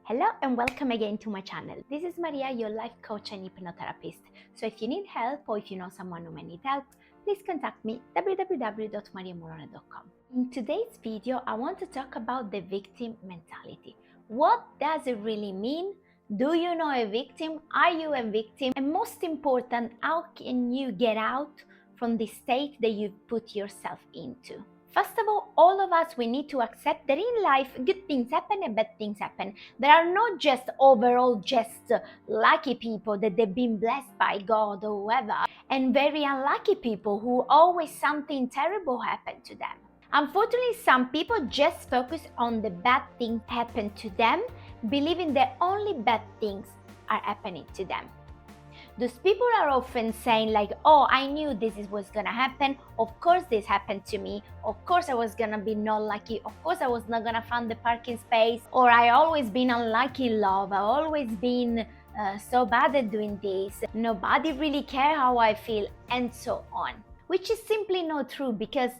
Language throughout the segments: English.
Hello and welcome again to my channel. This is Maria, your life coach and hypnotherapist. So if you need help or if you know someone who may need help, please contact me www.mariamorone.com. In today's video, I want to talk about the victim mentality. What does it really mean? Do you know a victim? Are you a victim? And most important, how can you get out from the state that you put yourself into? First of all of us, we need to accept that in life, good things happen and bad things happen. There are not just overall just lucky people that they've been blessed by God or whoever, and very unlucky people who always something terrible happened to them. Unfortunately, some people just focus on the bad things happen to them, believing that only bad things are happening to them. Those people are often saying like, oh, I knew this was gonna happen. Of course this happened to me. Of course I was gonna be not lucky. Of course I was not gonna find the parking space. Or I always been unlucky in love. I always been so bad at doing this. Nobody really care how I feel, and so on. Which is simply not true, because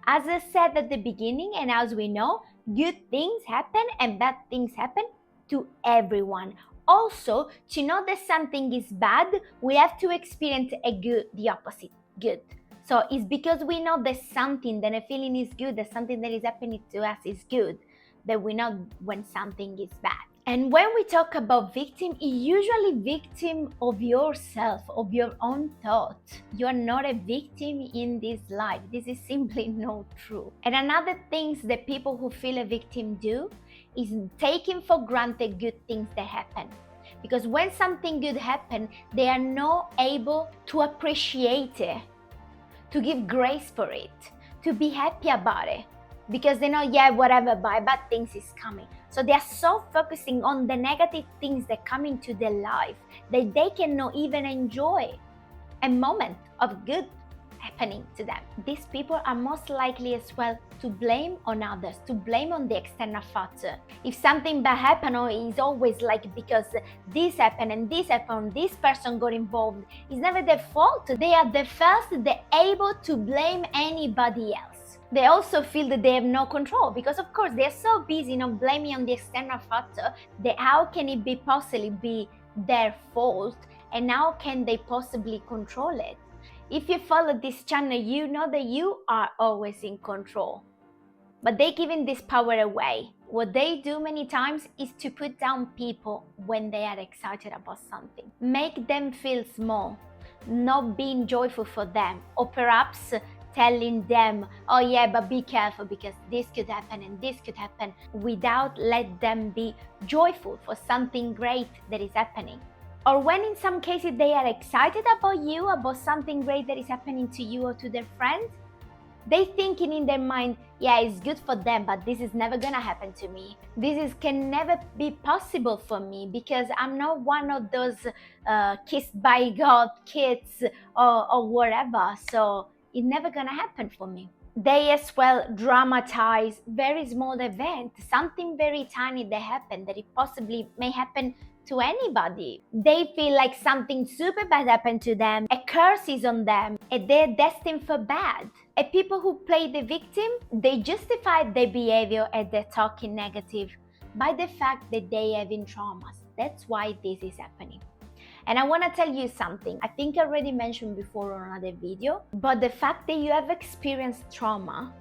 as I said at the beginning, and as we know, good things happen and bad things happen to everyone. Also, to know that something is bad, we have to experience the opposite, good. So it's because we know that something, that a feeling is good, that something that is happening to us is good, that we know when something is bad. And when we talk about victim, it's usually victim of yourself, of your own thought. You're not a victim in this life. This is simply not true. And another things that people who feel a victim do is taking for granted good things that happen. Because when something good happens, they are not able to appreciate it, to give grace for it, to be happy about it. Because they know, yeah, whatever, bad things is coming. So they are so focusing on the negative things that come into their life that they cannot even enjoy a moment of good happening to them. These people are most likely as well to blame on others, to blame on the external factor. If something bad happened, or it's always like because this happened and this person got involved, it's never their fault. They are the first, they're able to blame anybody else. They also feel that they have no control, because of course they're so busy not blaming on the external factor that how can it be possibly be their fault, and how can they possibly control it? If you follow this channel, you know that you are always in control. But they're giving this power away. What they do many times is to put down people when they are excited about something. Make them feel small, not being joyful for them, or perhaps telling them, oh yeah, but be careful because this could happen and this could happen, without let them be joyful for something great that is happening. Or when in some cases they are excited about you, about something great that is happening to you or to their friends, they thinking in their mind, yeah, it's good for them, but this is never gonna happen to me. Can never be possible for me because I'm not one of those kissed by God kids or whatever. So it's never gonna happen for me. They as well dramatize very small event, something very tiny that happened, that it possibly may happen to anybody. They feel like something super bad happened to them, a curse is on them, and they're destined for bad. And people who play the victim, they justify their behavior and their talking negative by the fact that they have in traumas. That's why this is happening. And I want to tell you something. I think I already mentioned before on another video, but the fact that you have experienced trauma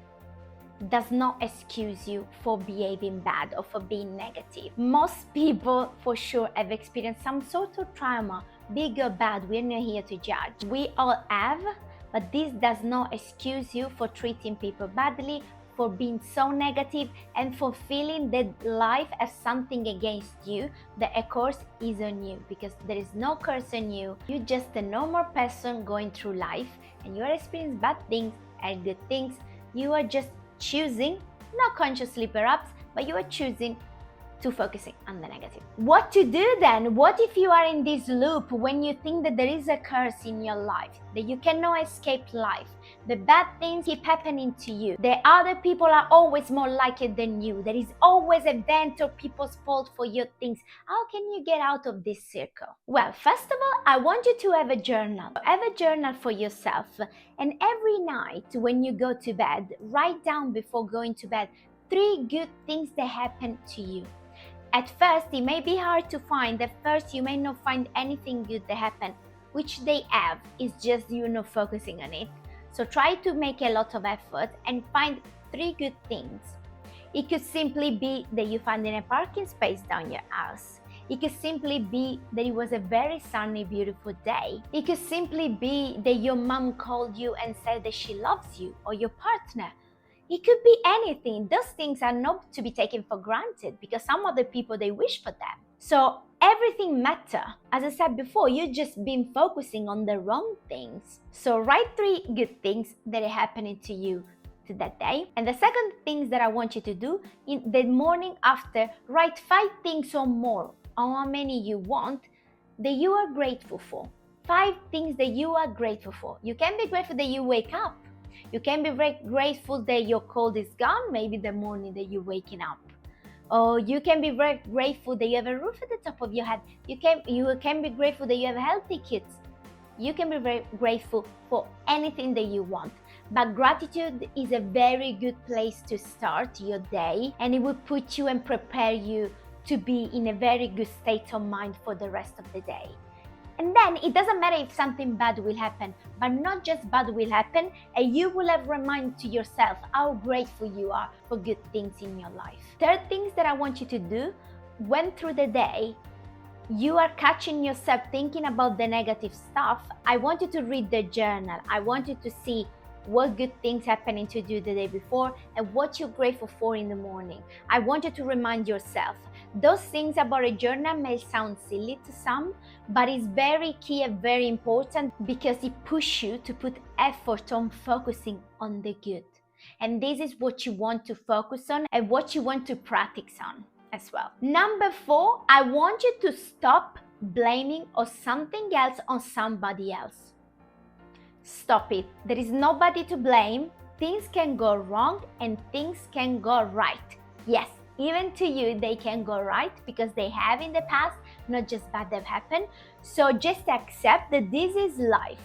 does not excuse you for behaving bad or for being negative. Most people for sure have experienced some sort of trauma, big or bad. We're not here to judge. We all have, but this does not excuse you for treating people badly, for being so negative, and for feeling that life has something against you that a curse is on you, because there is no curse on you. You're just a normal person going through life, and you are experiencing bad things and good things. You are just choosing, not consciously perhaps, but you are choosing to focusing on the negative. What to do then? What if you are in this loop when you think that there is a curse in your life, that you cannot escape life, the bad things keep happening to you, the other people are always more likely than you, there is always a event or people's fault for your things? How can you get out of this circle? Well, first of all, I want you to have a journal. Have a journal for yourself, and every night when you go to bed, write down before going to bed 3 good things that happened to you. At first, it may be hard to find. At first, you may not find anything good that happened, which they have. It's just you not focusing on it. So try to make a lot of effort and find 3 good things. It could simply be that you found in a parking space down your house. It could simply be that it was a very sunny, beautiful day. It could simply be that your mom called you and said that she loves you, or your partner. It could be anything. Those things are not to be taken for granted because some other people, they wish for them. So everything matters. As I said before, you've just been focusing on the wrong things. So write 3 good things that are happening to you to that day. And the second thing that I want you to do in the morning after, write 5 things or more, or how many you want, that you are grateful for. 5 things that you are grateful for. You can be grateful that you wake up. You can be very grateful that your cold is gone, maybe the morning that you're waking up. Or you can be very grateful that you have a roof at the top of your head. You can be grateful that you have healthy kids. You can be very grateful for anything that you want. But gratitude is a very good place to start your day, and it will put you and prepare you to be in a very good state of mind for the rest of the day. And then it doesn't matter if something bad will happen, but not just bad will happen, and you will have reminded to yourself how grateful you are for good things in your life. Third things that I want you to do, when through the day you are catching yourself thinking about the negative stuff, I want you to read the journal. I want you to see what good things happening to you the day before and what you're grateful for in the morning. I want you to remind yourself. Those things about a journal may sound silly to some, but it's very key and very important because it pushes you to put effort on focusing on the good. And this is what you want to focus on and what you want to practice on as well. Number 4, I want you to stop blaming or something else on somebody else. Stop it. There is nobody to blame. Things can go wrong and things can go right. Yes, even to you, they can go right because they have in the past, not just bad that happened. So just accept that this is life.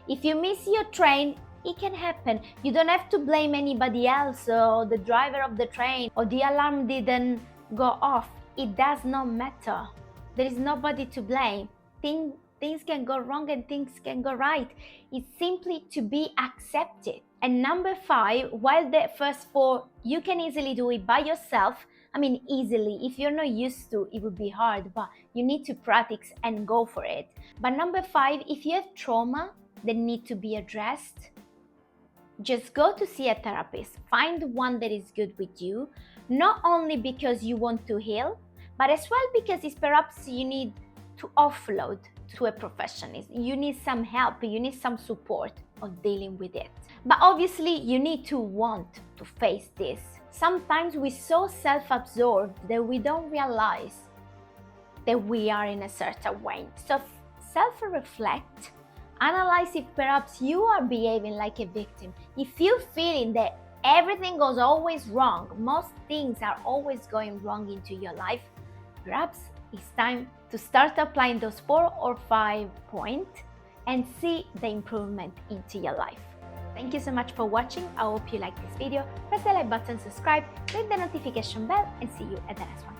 If you miss your train, it can happen. You don't have to blame anybody else or the driver of the train or the alarm didn't go off. It does not matter. There is nobody to blame. Things can go wrong and things can go right. It's simply to be accepted. And number 5, while the first 4, you can easily do it by yourself. I mean, easily. If you're not used to, it would be hard, but you need to practice and go for it. But number 5, if you have trauma that need to be addressed, just go to see a therapist. Find one that is good with you, not only because you want to heal, but as well because it's perhaps you need to offload to a professional. You need some help, you need some support on dealing with it. But obviously you need to want to face this. Sometimes we're so self-absorbed that we don't realize that we are in a certain way. So self-reflect, analyze if perhaps you are behaving like a victim. If you're feeling that everything goes always wrong, most things are always going wrong into your life, perhaps it's time to start applying those 4 or 5 points and see the improvement into your life. Thank you so much for watching. I hope you like this video. Press the like button, subscribe, click the notification bell, and see you at the next one.